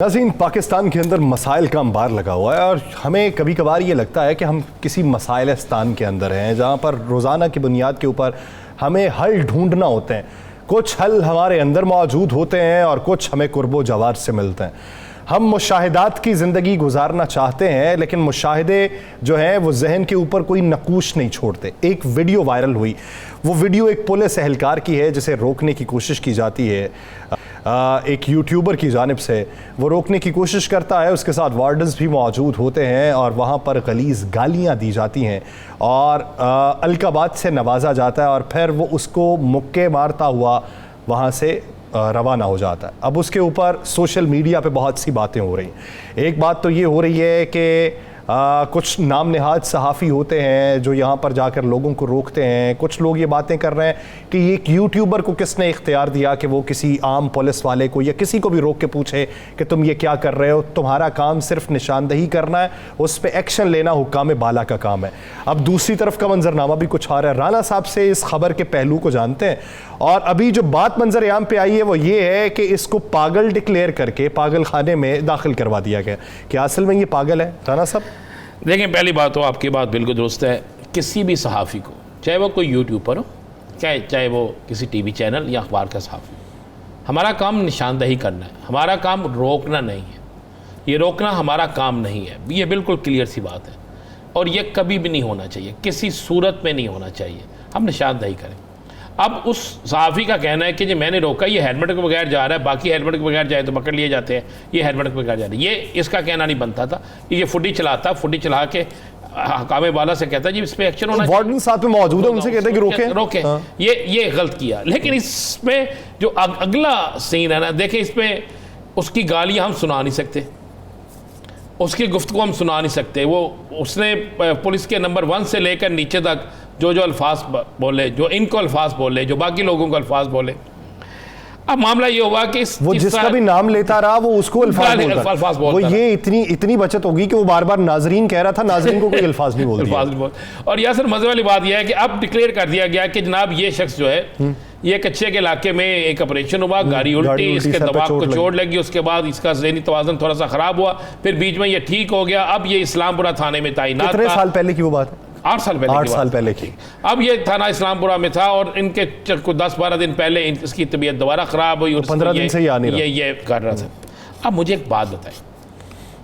नाज़रीन, पाकिस्तान के अंदर मसाइल का अंबार लगा हुआ है और हमें कभी कभार ये लगता है कि हम किसी मसाइलिस्तान के अंदर हैं जहाँ पर रोज़ाना की बुनियाद के ऊपर हमें हल ढूंढना होते हैं। कुछ हल हमारे अंदर मौजूद होते हैं और कुछ हमें कुर्बो जवार से मिलते हैं। हम मुशाहिदात की ज़िंदगी गुजारना चाहते हैं, लेकिन मुशाहिदे जो हैं वो जहन के ऊपर कोई नकूश नहीं छोड़ते। एक वीडियो वायरल हुई, वो वीडियो एक पुलिस एहलकार की है जिसे रोकने की कोशिश की जाती है। एक यूट्यूबर की जानिब से वो रोकने की कोशिश करता है, उसके साथ वार्डन्स भी मौजूद होते हैं और वहाँ पर गलीज़ गालियाँ दी जाती हैं और अलकाबात से नवाजा जाता है और फिर वो उसको मुक्के मारता हुआ वहाँ से रवाना हो जाता है। अब उसके ऊपर सोशल मीडिया पे बहुत सी बातें हो रही हैं। एक बात तो ये हो रही है कि कुछ नाम नहाद सहाफ़ी होते हैं जो यहाँ पर जाकर लोगों को रोकते हैं। कुछ लोग ये बातें कर रहे हैं कि एक यूट्यूबर को किसने इख्तियार दिया कि वो किसी आम पुलिस वाले को या किसी को भी रोक के पूछे कि तुम ये क्या कर रहे हो, तुम्हारा काम सिर्फ निशानदही करना है, उस पर एक्शन लेना हुक्काम बाला का काम है। अब दूसरी तरफ का मंजरनामा भी कुछ आ रहा है। राना साहब से इस खबर के पहलू को जानते हैं और अभी जो बात मंजर आम पे आई है वो ये है कि इसको पागल डिक्लेयर करके पागल खाने में दाखिल करवा दिया गया। क्या असल में ये पागल है राना साहब? देखें, पहली बात तो आपकी बात बिल्कुल दुरुस्त है। किसी भी सहाफ़ी को, चाहे वो कोई यूट्यूबर हो, चाहे वो किसी टीवी चैनल या अखबार का सहाफ़ी, हमारा काम निशानदही करना है, हमारा काम रोकना नहीं है। ये रोकना हमारा काम नहीं है, ये बिल्कुल क्लियर सी बात है और ये कभी भी नहीं होना चाहिए, किसी सूरत में नहीं होना चाहिए। हम निशानदही करें। अब उस सहाफ़ी का कहना है कि जो मैंने रोका, ये हेलमेट के बगैर जा रहा है, बाकी हेलमेट के बगैर जाए तो पकड़ लिए जाते हैं, ये हेलमेट के बगैर जा रहा है, ये इसका कहना नहीं बनता था। ये फुटी चलाता, फुटी चला के हकाम बाला से कहता जी इस पर एक्शन होना चाहिए। वार्डन साथ में मौजूद है, उनसे कहते हैं कि रोके। हाँ। ये गलत किया। लेकिन इसमें जो अगला सीन है ना, देखें, इसमें उसकी गालियाँ हम सुना नहीं सकते, उसकी गुफ्तगू हम सुना नहीं सकते। वो उसने पुलिस के नंबर 1 से लेकर नीचे तक जो अल्फाज बोले, जो इनको अल्फाज बोले, जो बाकी लोगों को अल्फाज बोले। अब मामला ये हुआ कि वो जिसका भी नाम लेता रहा वो उसको अल्फाज बोलता। वो ये इतनी बचत होगी कि वो बार बार नाजरीन कह रहा था, नाजरीन को कोई अल्फाज नहीं बोलता। और यासर मजे वाली बात यह है कि अब डिक्लेयर कर दिया गया कि जनाब ये शख्स जो है, ये कच्चे के इलाके में एक ऑपरेशन हुआ, गाड़ी उल्टी, इसके दिमाग को चोट लगी, उसके बाद इसका ज़हनी तवाज़ुन थोड़ा सा ख़राब हुआ, फिर बीच में ये ठीक हो गया। अब ये इस्लामपुरा थाने में तैनात। कितने साल पहले की वो बात है? 8 साल पहले की। अब ये थाना इस्लामपुरा में था और इनके 10-12 दिन पहले इसकी तबीयत दोबारा ख़राब हुई और 15 दिन से ये कर रहा था। अब मुझे एक बात बताएं,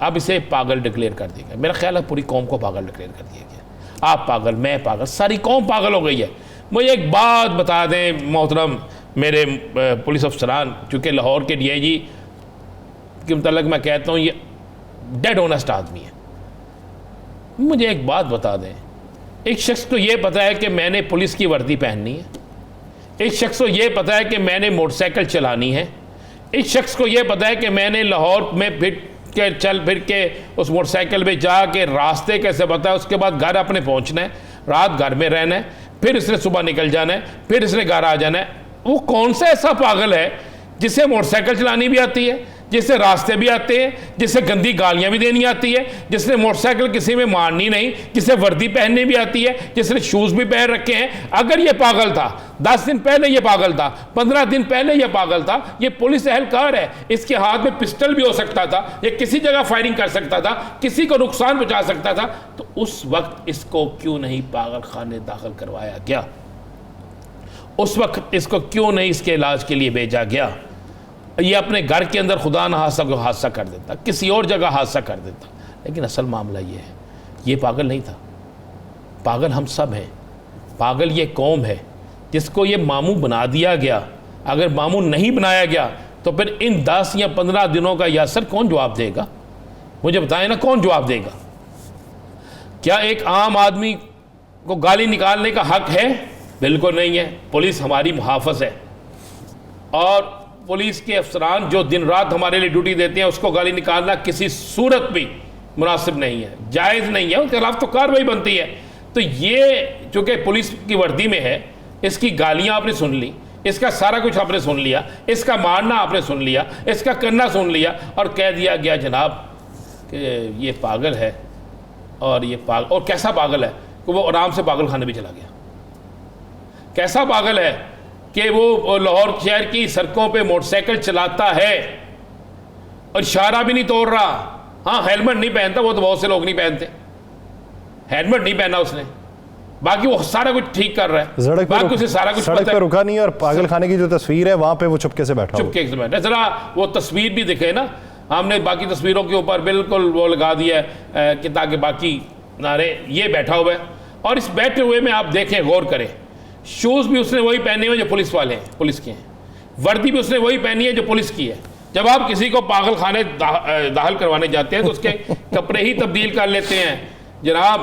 अब इसे पागल डिक्लेयर कर दिया गया। मेरा ख्याल है पूरी कौम को पागल डिक्लेयर कर दिया गया। आप पागल, मैं पागल, सारी कौम पागल हो गई है। मुझे एक बात बता दें मोहतरम मेरे पुलिस अफसरान, चूँकि लाहौर के DIG के मतलब मैं कहता हूँ ये डेड ऑनेस्ट आदमी है। मुझे एक बात बता दें, एक शख्स को ये पता है कि मैंने पुलिस की वर्दी पहननी है, एक शख्स को ये पता है कि मैंने मोटरसाइकिल चलानी है, एक शख्स को ये पता है कि मैंने लाहौर में चल फिर के उस मोटरसाइकिल में जाके रास्ते कैसे पता है, उसके बाद घर अपने पहुंचना है, रात घर में रहना है, फिर इसने सुबह निकल जाना है, फिर इसने घर आ जाना है। वो कौन सा ऐसा पागल है जिसे मोटरसाइकिल चलानी भी आती है, जिससे रास्ते भी आते हैं, जिससे गंदी गालियां भी देनी आती है, जिसने मोटरसाइकिल किसी में मारनी नहीं, जिसे वर्दी पहननी भी आती है, जिसने शूज़ भी पहन रखे हैं। अगर ये पागल था 10 दिन पहले, ये पागल था 15 दिन पहले, ये पागल था, ये पुलिस एहलकार है, इसके हाथ में पिस्टल भी हो सकता था, ये किसी जगह फायरिंग कर सकता था, किसी को नुकसान पहुंचा सकता था, तो उस वक्त इसको क्यों नहीं पागल खाने दाखिल करवाया गया? उस वक्त इसको क्यों नहीं इसके इलाज के लिए भेजा गया? ये अपने घर के अंदर खुदा न हादसा कर देता, किसी और जगह हादसा कर देता। लेकिन असल मामला ये है, ये पागल नहीं था, पागल हम सब हैं। पागल ये कौम है जिसको ये मामू बना दिया गया। अगर मामू नहीं बनाया गया तो फिर इन 10 या 15 दिनों का यासर कौन जवाब देगा? मुझे बताएं ना, कौन जवाब देगा? क्या एक आम आदमी को गाली निकालने का हक है? बिल्कुल नहीं है। पुलिस हमारी मुहाफ़िज़ है और पुलिस के अफसरान जो दिन रात हमारे लिए ड्यूटी देते हैं, उसको गाली निकालना किसी सूरत भी मुनासिब नहीं है, जायज़ नहीं है, उनके खिलाफ तो कार्रवाई बनती है। तो ये चूँकि पुलिस की वर्दी में है, इसकी गालियाँ आपने सुन ली, इसका सारा कुछ आपने सुन लिया, इसका मारना आपने सुन लिया, इसका करना सुन लिया और कह दिया गया जनाब कि ये पागल है। और ये पागल, और कैसा पागल है कि वो आराम से पागल खाने भी चला गया। कैसा पागल है कि वो लाहौर शहर की सड़कों पे मोटरसाइकिल चलाता है और इशारा भी नहीं तोड़ रहा। हाँ, हेलमेट नहीं पहनता, वो तो बहुत से लोग नहीं पहनते, हेलमेट नहीं पहना उसने, बाकी वो सारा कुछ ठीक कर रहा है, बाकी उसे सारा कुछ सड़क पे रुका नहीं। और पागल खाने की जो तस्वीर है वहां पे वो चुपके से बैठा, चुपके से बैठा। जरा वो तस्वीर भी दिखे ना, हमने बाकी तस्वीरों के ऊपर बिल्कुल वो लगा दिया है कि ताकि बाकी नारे, ये बैठा हुआ है। और इस बैठे हुए में आप देखें, गौर करें, शूज़ भी उसने वही पहने हुए जो पुलिस वाले हैं, पुलिस के हैं, वर्दी भी उसने वही पहनी है जो पुलिस की है। जब आप किसी को पागल खाने दाखिल करवाने जाते हैं तो उसके कपड़े ही तब्दील कर लेते हैं। जनाब,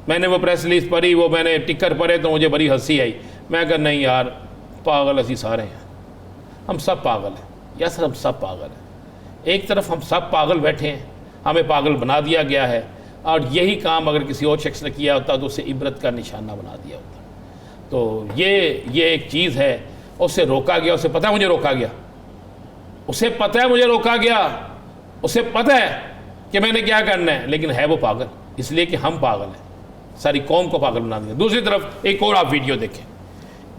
मैंने वो प्रेस रिलीज पढ़ी, वो मैंने टिकर पढ़े तो मुझे बड़ी हंसी आई। मैं कहा नहीं यार, पागल असी सारे हैं, हम सब पागल हैं, यस हम सब पागल हैं। एक तरफ हम सब पागल बैठे हैं, हमें पागल बना दिया गया है, और यही काम अगर किसी और शख्स ने किया होता तो उसे इबरत का निशाना बना दिया होता। तो ये एक चीज़ है, उसे रोका गया, उसे पता है मुझे रोका गया, उसे पता है मुझे रोका गया, उसे पता है कि मैंने क्या करना है, लेकिन है वो पागल, इसलिए कि हम पागल हैं, सारी कौम को पागल बना दिया। दूसरी तरफ एक और आप वीडियो देखें,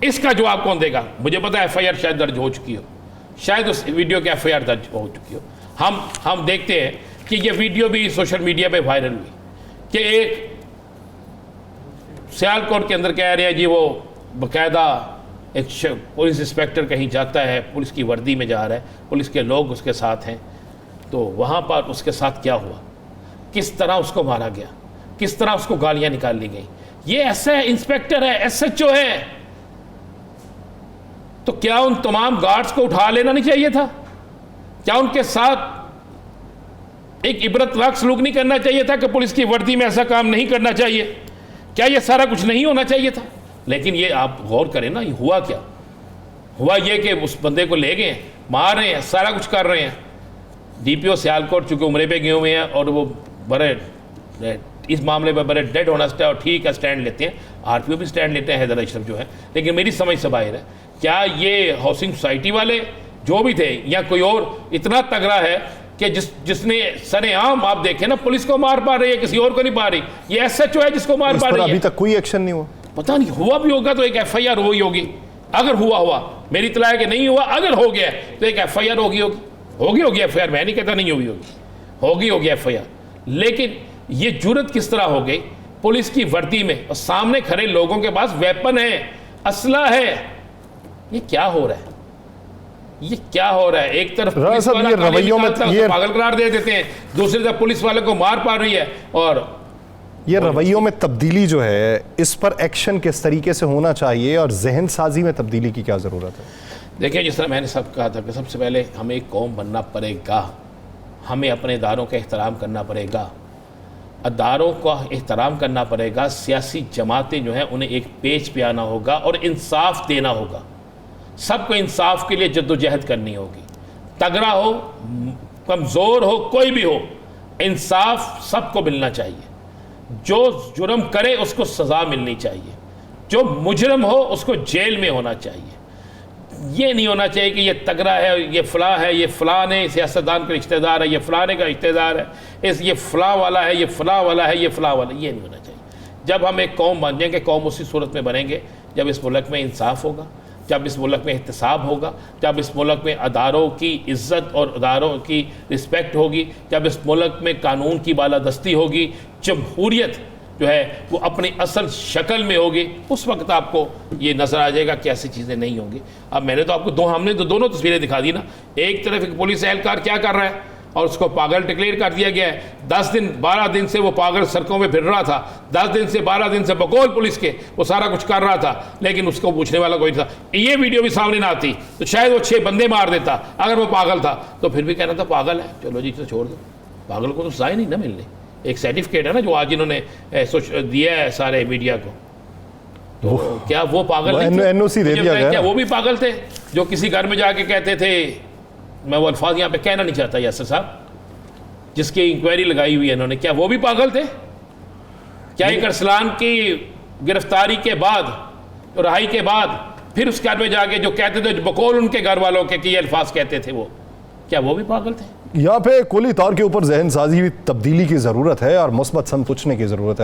इसका जवाब कौन देगा? मुझे पता है FIR शायद दर्ज हो चुकी हो, शायद उस वीडियो की FIR दर्ज हो चुकी हो। हम देखते हैं कि ये वीडियो भी सोशल मीडिया पे वायरल हुई कि एक सियालकोट के अंदर कह रहे हैं जी, वो बाकायदा एक पुलिस इंस्पेक्टर कहीं जाता है, पुलिस की वर्दी में जा रहा है, पुलिस के लोग उसके साथ हैं, तो वहाँ पर उसके साथ क्या हुआ, किस तरह उसको मारा गया, किस तरह उसको गालियाँ निकाल ली गई। ये ऐसा इंस्पेक्टर है, SHO है, तो क्या उन तमाम गार्ड्स को उठा लेना नहीं चाहिए था? क्या उनके साथ एक इबरतनाक सलूक नहीं करना चाहिए था कि पुलिस की वर्दी में ऐसा काम नहीं करना चाहिए? क्या ये सारा कुछ नहीं होना चाहिए था? लेकिन ये आप गौर करें ना, ये हुआ क्या? हुआ ये कि उस बंदे को ले गए, मार रहे हैं, सारा कुछ कर रहे हैं। DPO सियालकोट चूँकि उम्रे पे गए हुए हैं और वो बड़े इस मामले में बड़े डेड ऑनेस्ट है और ठीक है, स्टैंड लेते हैं, RPO भी स्टैंड लेते हैं, हैदर अशरफ जो है। लेकिन मेरी समझ से बाहर है, क्या ये हाउसिंग सोसाइटी वाले जो भी थे या कोई और इतना तगड़ा है कि जिसने सरेआम आप देखें ना, पुलिस को मार पा रही है, किसी और को नहीं पा रही, ये SHO है जिसको मार पा रही है। अभी तक कोई एक्शन नहीं हुआ, पता नहीं, हुआ भी होगा तो एक FIR हुई होगी, अगर हुआ, मेरी इत्तला है कि नहीं हुआ, अगर हो गया तो एक FIR होगी FIR, मैं नहीं कहता नहीं होगी FIR। लेकिन ये जुर्रत किस तरह हो गई पुलिस की वर्दी में, और सामने खड़े लोगों के पास वेपन है, असला है, ये क्या हो रहा है? ये क्या हो रहा है? एक तरफ पुलिस वाला रवैयों में पागल करार दे देते हैं, दूसरी तरफ पुलिस वाले को मार पा रही है। और ये रवैयों में तब्दीली जो है, इस पर एक्शन किस तरीके से होना चाहिए और जहन साजी में तब्दीली की क्या ज़रूरत है? देखिए, जिस तरह मैंने सब कहा था कि सबसे पहले हमें एक कौम बनना पड़ेगा, हमें अपने इदारों का एहतराम करना पड़ेगा, अदारों का एहतराम करना पड़ेगा, सियासी जमातें जो हैं उन्हें एक पेज पे आना होगा और इंसाफ देना होगा, सबको इंसाफ के लिए जद्दोजहद करनी होगी, तगड़ा हो कमज़ोर हो कोई भी हो, इंसाफ सबको मिलना चाहिए। जो जुर्म करे उसको सज़ा मिलनी चाहिए, जो मुजरम हो उसको जेल में होना चाहिए। ये नहीं होना चाहिए कि ये तगड़ा है, ये फ़लाँ है, ये फ़लाने सियासतदान का रिश्तेदार है, ये फ़लाने का रिश्तेदार है, ये फ़लाँ वाला है, ये फ़लाँ वाला है, ये फ़लाँ वाला, ये नहीं होना चाहिए। जब हम एक कौम बन जाएंगे, कौम उसी सूरत में बनेंगे जब इस मुल्क में इंसाफ होगा, जब इस मुल्क में एहतसाब होगा, जब इस मुल्क में अदारों की इज़्ज़त और अदारों की रिस्पेक्ट होगी, जब इस मुल्क में कानून की बालादस्ती होगी, जमहूरियत जो है वो अपनी असल शक्ल में होगी, उस वक्त आपको ये नज़र आ जाएगा कि ऐसी चीज़ें नहीं होंगी। अब मैंने तो आपको हमने तो दोनों तस्वीरें दिखा दी ना, एक तरफ एक पुलिस एहलकार क्या कर रहा है और उसको पागल डिक्लेयर कर दिया गया है। 10 दिन 12 दिन से वो पागल सड़कों में फिर रहा था, 10 दिन से 12 दिन से बकौल पुलिस के वो सारा कुछ कर रहा था, लेकिन उसको पूछने वाला कोई था। ये वीडियो भी सामने ना आती तो शायद वो 6 बंदे मार देता। अगर वो पागल था तो फिर भी कहना था पागल है, चलो जी तो छोड़ दो, पागल को तो सजा ही नहीं ना मिलनी। एक सर्टिफिकेट है ना जो आज इन्होंने दिया है सारे मीडिया को, तो क्या वो पागल NOC दे दिया गया? क्या वो भी पागल थे जो किसी घर में जाके कहते थे, मैं वो अल्फाज यहाँ पे कहना नहीं चाहता यासर साहब, जिसकी इंक्वायरी लगाई हुई है इन्होंने, क्या वो भी पागल थे? क्या एक अरसलान की गिरफ्तारी के बाद, रिहाई के बाद फिर उस घर में जाके जो कहते थे बकौल उनके घर वालों के कि ये अल्फाज कहते थे, वो क्या वो भी पागल थे? यहाँ पे कुली तौर के ऊपर जहन साजी हुई तब्दीली की ज़रूरत है और मुस्बत समझने की ज़रूरत है।